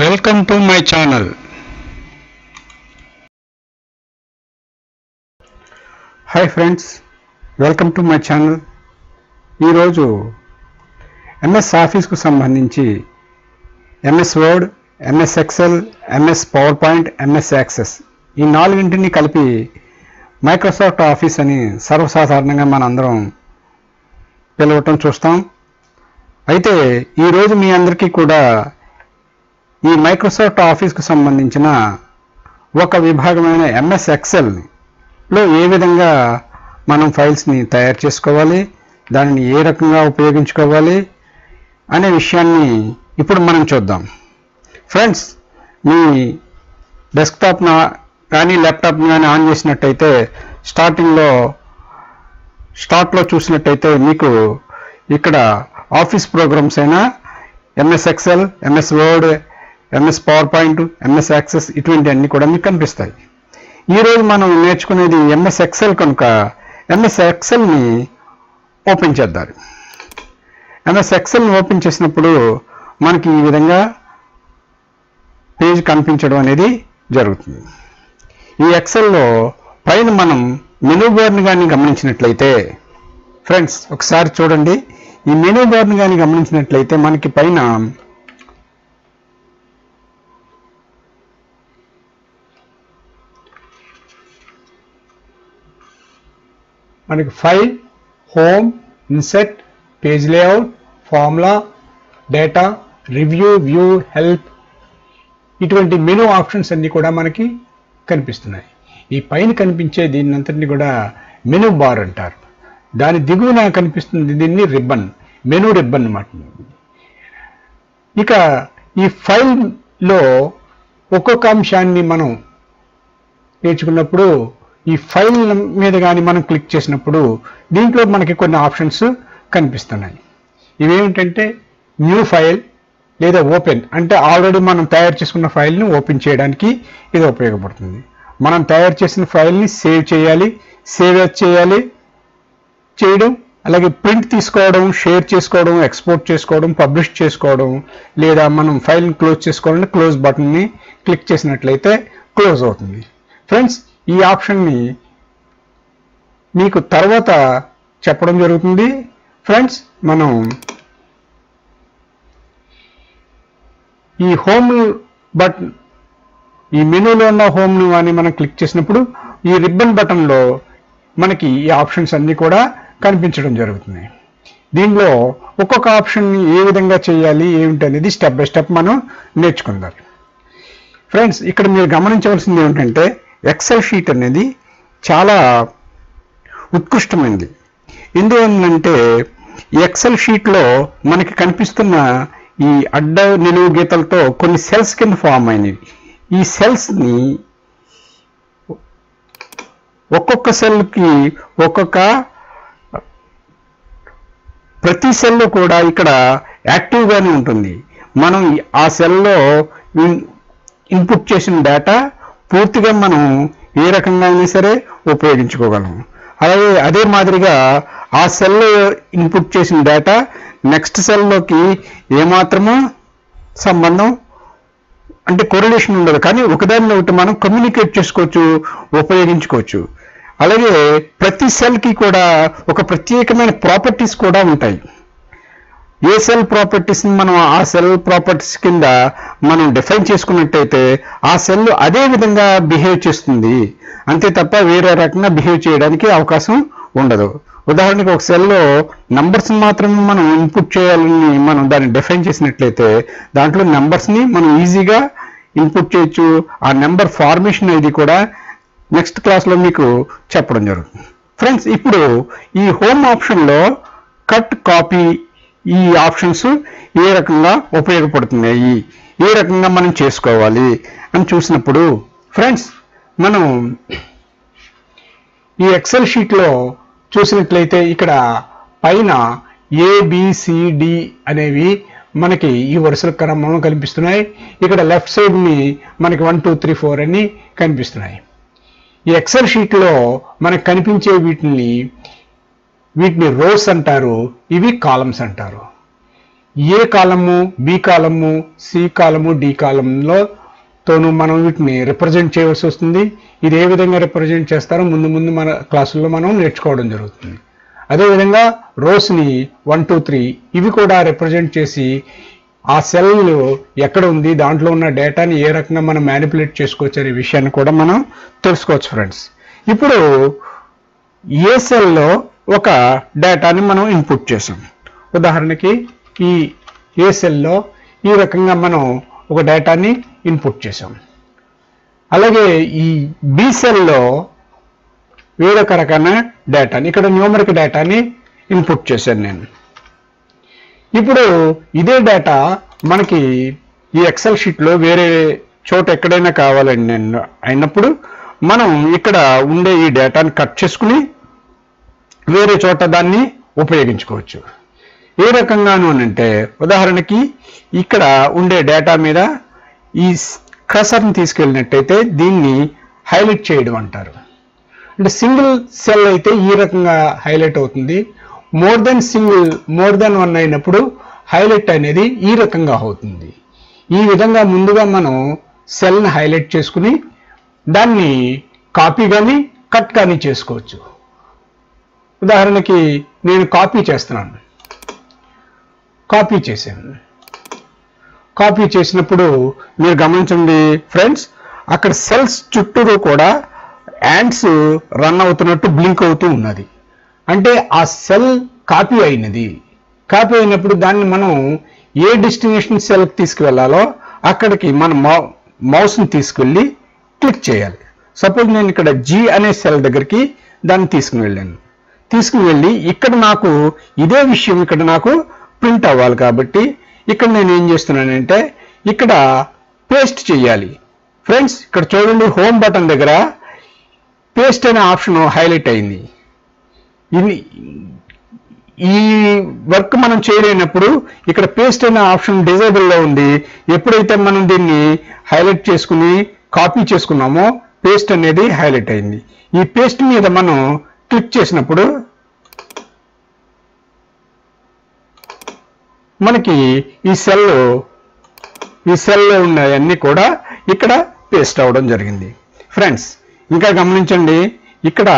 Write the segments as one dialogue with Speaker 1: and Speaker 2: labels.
Speaker 1: Welcome to my channel. Hi friends, welcome to my channel. ఈ రోజు MS office కు సంబంధించి MS Word, MS Excel, MS PowerPoint, MS Access ఈ నాలుగింటిని కలిపి మైక్రోసాఫ్ట్ ఆఫీస్ అని సర్వసాధారణంగా మనందరం పిలవటం చూస్తాం. అయితే ఈ రోజు మీ అందరికీ కూడా ఈ మైక్రోసాఫ్ట్ ఆఫీస్కు సంబంధించిన ఒక విభాగమైన MS ఎక్సెల్లో ఏ విధంగా మనం ఫైల్స్ని తయారు చేసుకోవాలి, దానిని ఏ రకంగా ఉపయోగించుకోవాలి అనే విషయాన్ని ఇప్పుడు మనం చూద్దాం. ఫ్రెండ్స్, మీ డెస్క్టాప్ కానీ ల్యాప్టాప్ని కానీ ఆన్ చేసినట్టయితే స్టార్ట్లో చూసినట్టయితే మీకు ఇక్కడ ఆఫీస్ ప్రోగ్రామ్స్ అయినా MS Excel, MS Word, MS PowerPoint, MS Access ఇటువంటి అన్నీ కూడా మీకు కనిపిస్తాయి. ఈరోజు మనం నేర్చుకునేది MS ఎక్సెల్ కనుక MS ఎక్సెల్ని ఓపెన్ చేద్దాం. MS ఎక్సెల్ని ఓపెన్ చేసినప్పుడు మనకి ఈ విధంగా పేజ్ కనిపించడం అనేది జరుగుతుంది. ఈ ఎక్సెల్లో పైన మనం మెనూ బార్ని కానీ గమనించినట్లయితే ఫ్రెండ్స్ ఒకసారి చూడండి. ఈ మెనూ బార్ని కానీ గమనించినట్లయితే మనకి పైన file, home, INCET, page layout, formula, data, review, view, help ఇటువంటి మెనూ ఆప్షన్స్ అన్నీ కూడా మనకి కనిపిస్తున్నాయి. ఈ పైన కనిపించే దీన్నంతటిని కూడా మెనూ బార్ అంటారు. దాని దిగువన కనిపిస్తుంది దీన్ని రిబ్బన్, మెనూ రిబ్బన్ అన్నమాట. ఇక ఈ ఫైల్లో ఒక్కొక్క అంశాన్ని మనం నేర్చుకున్నప్పుడు ఈ ఫైల్ మీద కానీ మనం క్లిక్ చేసినప్పుడు దీంట్లో మనకి కొన్ని ఆప్షన్స్ కనిపిస్తున్నాయి. ఇవేమిటంటే న్యూ ఫైల్ లేదా ఓపెన్, అంటే ఆల్రెడీ మనం తయారు చేసుకున్న ఫైల్ని ఓపెన్ చేయడానికి ఇది ఉపయోగపడుతుంది. మనం తయారు చేసిన ఫైల్ని సేవ్ చేయాలి, సేవ్ చేయడం, అలాగే ప్రింట్ తీసుకోవడం, షేర్ చేసుకోవడం, ఎక్స్పోర్ట్ చేసుకోవడం, పబ్లిష్ చేసుకోవడం, లేదా మనం ఫైల్ని క్లోజ్ చేసుకోవాలంటే క్లోజ్ బటన్ని క్లిక్ చేసినట్లయితే క్లోజ్ అవుతుంది. ఫ్రెండ్స్, ఈ ఆప్షన్ని మీకు తర్వాత చెప్పడం జరుగుతుంది. ఫ్రెండ్స్, మనం ఈ హోమ్ బటన్, ఈ మెనూలో ఉన్న హోమ్ను అని మనం క్లిక్ చేసినప్పుడు ఈ రిబ్బన్ బటన్లో మనకి ఈ ఆప్షన్స్ అన్నీ కూడా కనిపించడం జరుగుతుంది. దీనిలో ఒక్కొక్క ఆప్షన్ని ఏ విధంగా చేయాలి ఏమిటి అనేది స్టెప్ బై స్టెప్ మనం నేర్చుకుందాం. ఫ్రెండ్స్, ఇక్కడ మీరు గమనించవలసింది ఏమిటంటే ఎక్సెల్ షీట్ అనేది చాలా ఉత్కృష్టమైనది. ఎందువల్లంటే ఈ ఎక్సెల్ షీట్లో మనకి కనిపిస్తున్న ఈ అడ్డ నిలువు గీతలతో కొన్ని సెల్స్ కింద ఫామ్ అయినవి. ఈ సెల్స్ని ఒక్కొక్క సెల్కి ప్రతి సెల్లో కూడా ఇక్కడ యాక్టివ్గానే ఉంటుంది. మనం ఆ సెల్లో ఇన్పుట్ చేసిన డేటా పూర్తిగా మనం ఏ రకంగా అయినా సరే ఉపయోగించుకోగలం. అలాగే అదే మాదిరిగా ఆ సెల్లో ఇన్పుట్ చేసిన డేటా నెక్స్ట్ సెల్లోకి ఏమాత్రమూ సంబంధం అంటే కొరిలేషన్ ఉండదు, కానీ ఒకదానిలో ఒకటి మనం కమ్యూనికేట్ చేసుకోవచ్చు, ఉపయోగించుకోవచ్చు. అలాగే ప్రతి సెల్కి కూడా ఒక ప్రత్యేకమైన ప్రాపర్టీస్ కూడా ఉంటాయి. ఏ సెల్ ప్రాపర్టీస్ని మనం ఆ సెల్ ప్రాపర్టీస్ కింద మనం డిఫైన్ చేసుకున్నట్టయితే ఆ సెల్ అదే విధంగా బిహేవ్ చేస్తుంది, అంతే తప్ప వేరే రకంగా బిహేవ్ చేయడానికి అవకాశం ఉండదు. ఉదాహరణకి ఒక సెల్లో నంబర్స్ని మాత్రమే మనం ఇన్పుట్ చేయాలని మనం దాన్ని డిఫైన్ చేసినట్లయితే దాంట్లో నెంబర్స్ని మనం ఈజీగా ఇన్పుట్ చేయొచ్చు. ఆ నెంబర్ ఫార్మేషన్ అనేది కూడా నెక్స్ట్ క్లాస్లో మీకు చెప్పడం జరుగుతుంది. ఫ్రెండ్స్, ఇప్పుడు ఈ హోమ్ ఆప్షన్లో కట్, కాపీ ఈ ఆప్షన్స్ ఏ రకంగా ఉపయోగపడుతున్నాయి, ఏ రకంగా మనం చేసుకోవాలి అని చూసినప్పుడు ఫ్రెండ్స్, మనం ఈ ఎక్సెల్ షీట్లో చూసినట్లయితే ఇక్కడ పైన ABCD అనేవి మనకి ఈ వరుసల క్రమంలో కనిపిస్తున్నాయి. ఇక్కడ లెఫ్ట్ సైడ్ని మనకి 1 2 3 4 అని కనిపిస్తున్నాయి. ఈ ఎక్సెల్ షీట్లో మనకు కనిపించే వీటిని రోస్ అంటారు, ఇవి కాలమ్స్ అంటారు. ఏ కాలము, బి కాలము, సి కాలము, డి కాలంలో తోను మనం వీటిని రిప్రజెంట్ చేయవలసి వస్తుంది. ఇది ఏ విధంగా రిప్రజెంట్ చేస్తారో ముందు ముందు మన క్లాసుల్లో మనం నేర్చుకోవడం జరుగుతుంది. అదేవిధంగా రోస్ని 1, 2, 3 ఇవి కూడా రిప్రజెంట్ చేసి ఆ సెల్ ఎక్కడ ఉంది, దాంట్లో ఉన్న డేటాని ఏ రకంగా మనం మ్యానిపులేట్ చేసుకోవచ్చు అనే విషయాన్ని కూడా మనం తెలుసుకోవచ్చు ఫ్రెండ్స్. ఇప్పుడు ఏ సెల్లో ఒక డేటాని మనం ఇన్పుట్ చేసాం. ఉదాహరణకి ఈ ఏ సెల్లో ఈ రకంగా మనం ఒక డేటాని ఇన్పుట్ చేసాం. అలాగే ఈ బి సెల్లో వేరొక రకమైన డేటాని, ఇక్కడ న్యూమరిక్ డేటాని ఇన్పుట్ చేశాను నేను. ఇప్పుడు ఇదే డేటా మనకి ఈ ఎక్సెల్ షీట్లో వేరే చోట ఎక్కడైనా కావాలండి నేను అయినప్పుడు మనం ఇక్కడ ఉండే ఈ డేటాని కట్ చేసుకుని వేరే చోట దాన్ని ఉపయోగించుకోవచ్చు. ఏ రకంగాను అంటే ఉదాహరణకి ఇక్కడ ఉండే డేటా మీద ఈ కర్సర్ని తీసుకెళ్ళినట్టయితే దీన్ని హైలైట్ చేయడం అంటారు. అంటే సింగిల్ సెల్ అయితే ఈ రకంగా హైలైట్ అవుతుంది. మోర్ దెన్ వన్ అయినప్పుడు హైలైట్ అనేది ఈ రకంగా అవుతుంది. ఈ విధంగా ముందుగా మనం సెల్ని హైలైట్ చేసుకుని దాన్ని కాపీ కానీ కట్ కానీ చేసుకోవచ్చు. ఉదాహరణకి నేను కాపీ చేస్తున్నాను, కాపీ చేశాను. కాపీ చేసినప్పుడు మీరు గమనించండి ఫ్రెండ్స్, అక్కడ సెల్స్ చుట్టూరు కూడా యాండ్స్ రన్ అవుతున్నట్టు బ్లింక్ అవుతూ ఉన్నది. అంటే ఆ సెల్ కాపీ అయినది. కాపీ అయినప్పుడు దాన్ని మనం ఏ డెస్టినేషన్ సెల్కి తీసుకువెళ్ళాలో అక్కడికి మనం మౌస్ని తీసుకెళ్ళి క్లిక్ చేయాలి. సపోజ్ నేను ఇక్కడ జీ అనే సెల్ దగ్గరికి దాన్ని తీసుకుని వెళ్ళాను. తీసుకుని వెళ్ళి ఇక్కడ నాకు ఇదే విషయం ఇక్కడ నాకు ప్రింట్ అవ్వాలి కాబట్టి ఇక్కడ నేను ఏం చేస్తున్నానంటే ఇక్కడ పేస్ట్ చేయాలి. ఫ్రెండ్స్ ఇక్కడ చూడండి, హోమ్ బటన్ దగ్గర పేస్ట్ అనే ఆప్షన్ హైలైట్ అయింది. ఈ వర్క్ మనం చేయలేనప్పుడు ఇక్కడ పేస్ట్ అనే ఆప్షన్ డిజేబుల్లో ఉంది. ఎప్పుడైతే మనం దీన్ని హైలైట్ చేసుకుని కాపీ చేసుకున్నామో పేస్ట్ అనేది హైలైట్ అయింది. ఈ పేస్ట్ మీద మనం క్లిక్ చేసినప్పుడు మనకి ఈ సెల్లో ఉన్నవన్నీ కూడా ఇక్కడ పేస్ట్ అవ్వడం జరిగింది. ఫ్రెండ్స్ ఇంకా గమనించండి, ఇక్కడ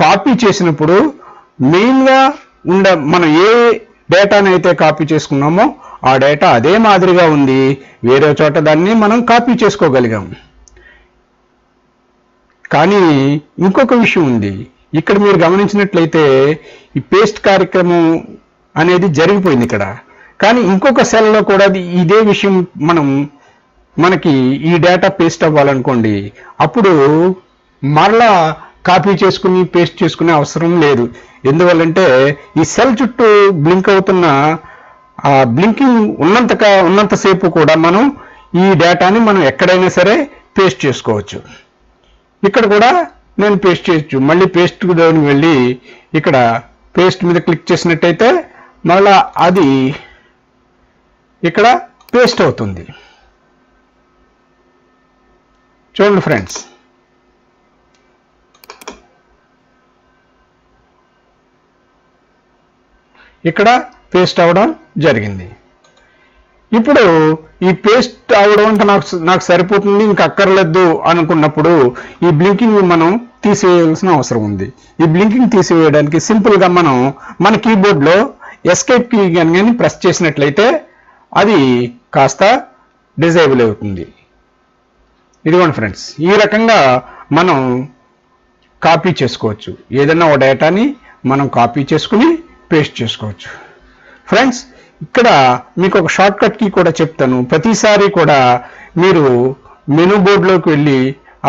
Speaker 1: కాపీ చేసినప్పుడు మెయిన్గా మనం ఏ డేటాని అయితే కాపీ చేసుకున్నామో ఆ డేటా అదే మాదిరిగా ఉంది. వేరే చోట దాన్ని మనం కాపీ చేసుకోగలిగాం. కానీ ఇంకొక విషయం ఉంది. ఇక్కడ మీరు గమనించినట్లయితే ఈ పేస్ట్ కార్యక్రమం అనేది జరిగిపోయింది ఇక్కడ. కానీ ఇంకొక సెల్లో కూడా ఇదే విషయం మనకి ఈ డేటా పేస్ట్ అవ్వాలనుకోండి, అప్పుడు మరలా కాపీ చేసుకుని పేస్ట్ చేసుకునే అవసరం లేదు. ఎందువల్లంటే ఈ సెల్ చుట్టూ బ్లింక్ అవుతున్న బ్లింకింగ్ ఉన్నంతసేపు కూడా మనం ఈ డేటాని మనం ఎక్కడైనా సరే పేస్ట్ చేసుకోవచ్చు. ఇక్కడ కూడా నేను పేస్ట్ చేయొచ్చు. మళ్ళీ పేస్ట్ దగ్గరికి వెళ్ళి ఇక్కడ పేస్ట్ మీద క్లిక్ చేసినట్టయితే మళ్ళా అది ఇక్కడ పేస్ట్ అవుతుంది. చూడండి ఫ్రెండ్స్, ఇక్కడ పేస్ట్ అవడం జరిగింది. ఇప్పుడు ఈ పేస్ట్ అవడం అంటే నాకు సరిపోతుంది, ఇంకా అక్కర్లేదు అనుకున్నప్పుడు ఈ బ్లింకింగ్ మనం తీసివేయాల్సిన అవసరం ఉంది. ఈ బ్లింకింగ్ తీసివేయడానికి సింపుల్గా మన కీబోర్డ్లో ఎస్కేప్ కీ కానీ ప్రెస్ చేసినట్లయితే అది కాస్త డిజేబుల్ అవుతుంది. ఇదిగోండి ఫ్రెండ్స్, ఈ రకంగా మనం కాపీ చేసుకోవచ్చు. ఏదైనా ఒక డేటాని మనం కాపీ చేసుకుని పేస్ట్ చేసుకోవచ్చు. ఫ్రెండ్స్ ఇక్కడ మీకు ఒక షార్ట్ కట్ కీ కూడా చెప్తాను. ప్రతిసారి కూడా మీరు మెనూ బోర్డులోకి వెళ్ళి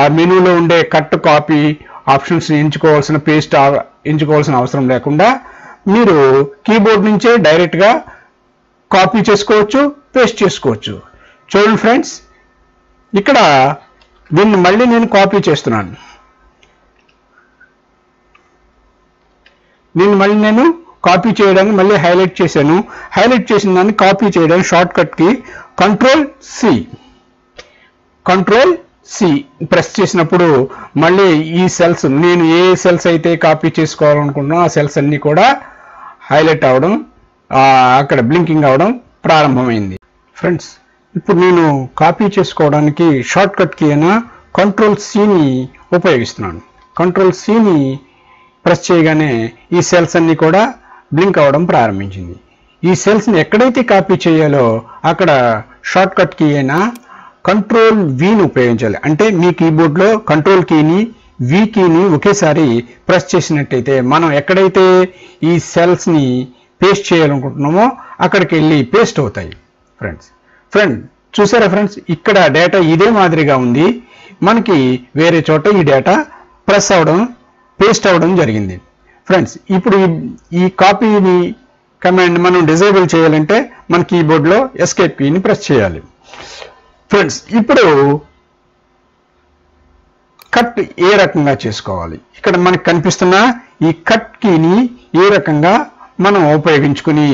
Speaker 1: ఆ మెనూలో ఉండే కట్ కాపీ ఆప్షన్స్ ఎంచుకోవాల్సిన పేస్ట్ ఎంచుకోవాల్సిన అవసరం లేకుండా మీరు కీబోర్డ్ నుంచే డైరెక్ట్గా కాపీ చేసుకోవచ్చు, పేస్ట్ చేసుకోవచ్చు. చూడండి ఫ్రెండ్స్, ఇక్కడ దీన్ని మళ్ళీ నేను కాపీ చేస్తున్నాను. నేను కాపీ చేయడానికి మళ్ళీ హైలైట్ చేశాను. హైలైట్ చేసిన దాన్ని కాపీ చేయడానికి షార్ట్ కట్ కి కంట్రోల్ సి ప్రెస్ చేసినప్పుడు మళ్ళీ ఈ సెల్స్, నేను ఏ సెల్స్ అయితే కాపీ చేసుకోవాలనుకుంటున్నా ఆ సెల్స్ అన్నీ కూడా హైలైట్ అవడం, అక్కడ బ్లింకింగ్ అవడం ప్రారంభమైంది. ఫ్రెండ్స్, ఇప్పుడు నేను కాపీ చేసుకోవడానికి షార్ట్ కట్ కీ అయిన Ctrl+Cని ఉపయోగిస్తున్నాను. Ctrl+Cని ప్రెస్ చేయగానే ఈ సెల్స్ అన్నీ కూడా బ్లింక్ అవ్వడం ప్రారంభించింది. ఈ సెల్స్ని ఎక్కడైతే కాపీ చేయాలో అక్కడ షార్ట్ కట్ కీ అయిన Ctrl+Vని ఉపయోగించాలి. అంటే మీ కీబోర్డ్లో కంట్రోల్ కీని V కీని ఒకేసారి ప్రెస్ చేసినట్టయితే మనం ఎక్కడైతే ఈ సెల్స్ని పేస్ట్ చేయాలనుకుంటున్నామో అక్కడికి వెళ్ళి పేస్ట్ అవుతాయి. ఫ్రెండ్ చూసారా ఫ్రెండ్స్, ఇక్కడ డేటా ఇదే మాదిరిగా ఉంది. మనకి వేరే చోట ఈ డేటా ప్రెస్ అవడం పేస్ట్ అవడం జరిగింది. ఫ్రెండ్స్, ఇప్పుడు ఈ కాపీని కమాండ్ మనం డిజేబుల్ చేయాలంటే మన కీబోర్డ్లో ఎస్కేప్ కీని ప్రెస్ చేయాలి. ఫ్రెండ్స్, ఇప్పుడు కట్ ఏ రకంగా చేసుకోవాలి, ఇక్కడ మనకు కనిపిస్తున్న ఈ కట్ కీని ఏ రకంగా మనం ఉపయోగించుకుని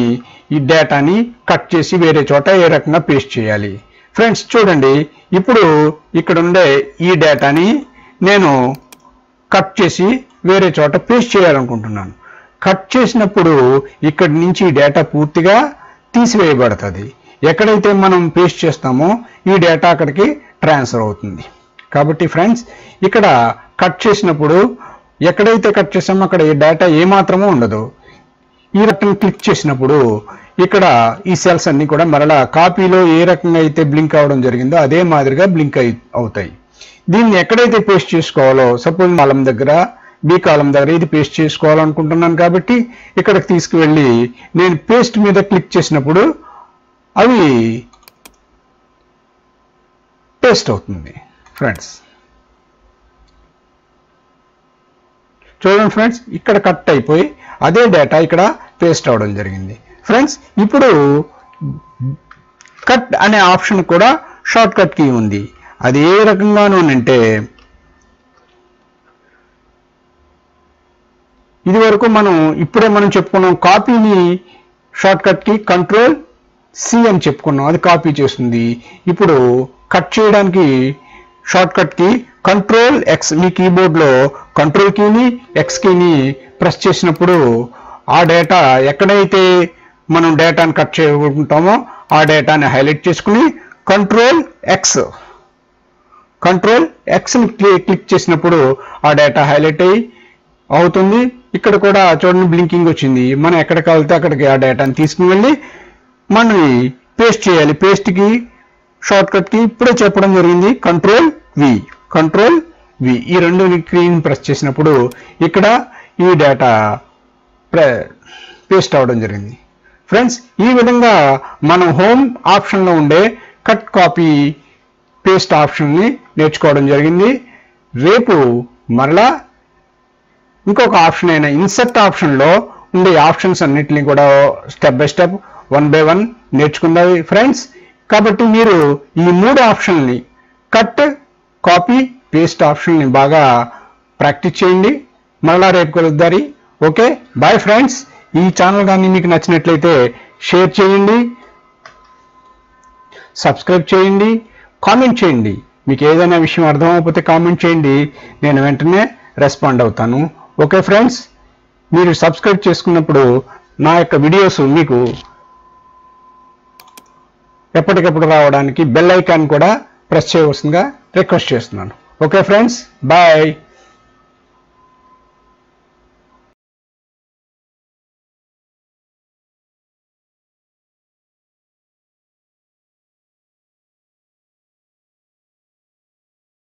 Speaker 1: ఈ డేటాని కట్ చేసి వేరే చోట ఏ రకంగా పేస్ట్ చేయాలి. ఫ్రెండ్స్ చూడండి, ఇప్పుడు ఇక్కడ ఉండే ఈ డేటాని నేను కట్ చేసి వేరే చోట పేస్ట్ చేయాలనుకుంటున్నాను. కట్ చేసినప్పుడు ఇక్కడి నుంచి డేటా పూర్తిగా తీసివేయబడుతుంది. ఎక్కడైతే మనం పేస్ట్ చేస్తామో ఈ డేటా అక్కడికి ట్రాన్స్ఫర్ అవుతుంది. కాబట్టి ఫ్రెండ్స్, ఇక్కడ కట్ చేసినప్పుడు ఎక్కడైతే కట్ చేసామో అక్కడ ఈ డేటా ఏమాత్రమూ ఉండదు. ఈ రకంగా క్లిక్ చేసినప్పుడు ఇక్కడ ఈ సెల్స్ అన్ని కూడా మరలా కాపీలో ఏ రకంగా అయితే బ్లింక్ అవడం జరిగిందో అదే మాదిరిగా బ్లింక్ అవుతాయి. దీన్ని ఎక్కడైతే పేస్ట్ చేసుకోవాలో, సపోజ్ కాలం దగ్గర బి కాలం దగ్గర ఇది పేస్ట్ చేసుకోవాలనుకుంటున్నాను కాబట్టి ఇక్కడికి తీసుకువెళ్ళి నేను పేస్ట్ మీద క్లిక్ చేసినప్పుడు అవి పేస్ట్ అవుతుంది. ఫ్రెండ్స్ చూడండి ఫ్రెండ్స్, ఇక్కడ కట్ అయిపోయి అదే డేటా ఇక్కడ పేస్ట్ అవడం జరిగింది. ఫ్రెండ్స్, ఇప్పుడు కట్ అనే ఆప్షన్ కూడా షార్ట్ కట్ కీ ఉంది. అది ఏ రకంగానంటే ఇది వరకు ఇప్పుడే మనం చెప్పుకున్నాం కాపీని షార్ట్ కట్ కీ Ctrl+C అని చెప్పుకున్నాం, అది కాపీ చేస్తుంది. ఇప్పుడు కట్ చేయడానికి షార్ట్ కట్ కీ Ctrl+X, మీ కీబోర్డ్లో కంట్రోల్ కీని X కీని ప్రెస్ చేసినప్పుడు ఆ డేటా ఎక్కడైతే మనం డేటాను కట్ చేసుకుంటామో ఆ డేటాని హైలైట్ చేసుకుని Ctrl+Xని క్లిక్ చేసినప్పుడు ఆ డేటా హైలైట్ అవుతుంది. ఇక్కడ కూడా చూడండి బ్లింకింగ్ వచ్చింది. మనం ఎక్కడ కావాలితే అక్కడికి ఆ డేటాని తీసుకుని వెళ్ళి మనం పేస్ట్ చేయాలి. పేస్ట్కి షార్ట్ కట్ కి ఇప్పుడే చెప్పడం జరిగింది Ctrl+V. ఈ రెండు కీని ప్రెస్ చేసినప్పుడు ఇక్కడ ఈ డేటా పేస్ట్ అవడం జరిగింది. ఫ్రెండ్స్, ఈ విధంగా మనం హోమ్ ఆప్షన్లో ఉండే కట్ కాపీ పేస్ట్ ఆప్షన్ని నేర్చుకోవడం జరిగింది. రేపు మరలా ఇంకొక ఆప్షన్ అయిన ఇన్సర్ట్ ఆప్షన్లో ఉండే ఆప్షన్స్ అన్నిటిని కూడా స్టెప్ బై స్టెప్ 1 by 1 నేర్చుకుందాం ఫ్రెండ్స్. కాబట్టి మీరు ఈ 3 ఆప్షన్ని కట్, కాపీ, పేస్ట్ ఆప్షన్ని బాగా ప్రాక్టీస్ చేయండి. మరలా రేపు కలుద్దాం. Okay, bye friends. ఈ ఛానల్ కానీ మీకు నచ్చినట్లయితే షేర్ చేయండి, సబ్స్క్రైబ్ చేయండి, కామెంట్ చేయండి. మీకు ఏదైనా విషయం అర్థమైపోతే కామెంట్ చేయండి, నేను వెంటనే రెస్పాండ్ అవుతాను. ఓకే ఫ్రెండ్స్, మీరు సబ్స్క్రైబ్ చేసుకున్నప్పుడు నా యొక్క వీడియోస్ మీకు ఎప్పటికప్పుడు రావడానికి బెల్ ఐకాన్ కూడా ప్రెస్ చేయవలసిందిగా రిక్వెస్ట్ చేస్తున్నాను. Okay friends, bye.